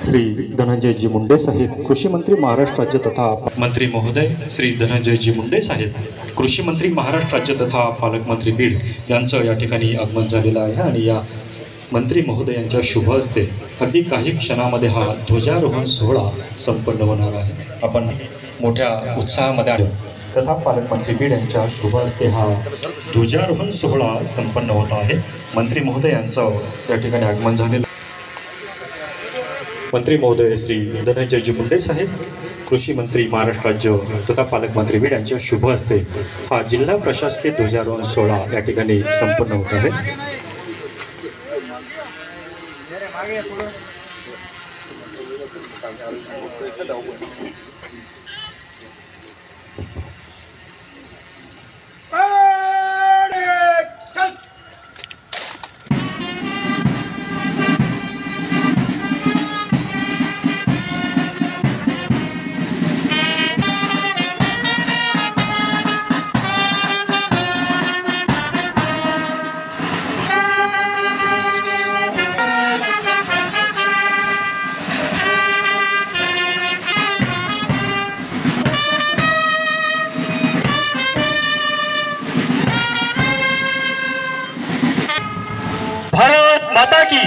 श्री धनंजयजी मुंडे साहेब कृषी मंत्री महाराष्ट्र राज्य तथा मंत्री महोदय श्री धनंजयजी मुंडे साहेब कृषी मंत्री महाराष्ट्र राज्य तथा पालकमंत्री बीड यांचं या ठिकाणी आगमन झालेलं आहे आणि या मंत्री महोदयांच्या शुभ हस्ते अगदी काही क्षणामध्ये हा ध्वजारोहण सोहळा संपन्न होणार आहे। आपण मोठ्या उत्साहामध्ये तथा पालकमंत्री बीड यांच्या शुभ हस्ते हा ध्वजारोहण सोहळा संपन्न होत आहे। मंत्री महोदयांचं या ठिकाणी आगमन झालेलं। मंत्री महोदय श्री धनंजयजी मुंडे साहेब कृषी मंत्री महाराष्ट्र राज्य तथा पालकमंत्री बीड यांच्या शुभ हस्ते हा जिल्हा प्रशासकीय ध्वजारोहण सोहळा या ठिकाणी संपन्न होत आहे। भारत माता की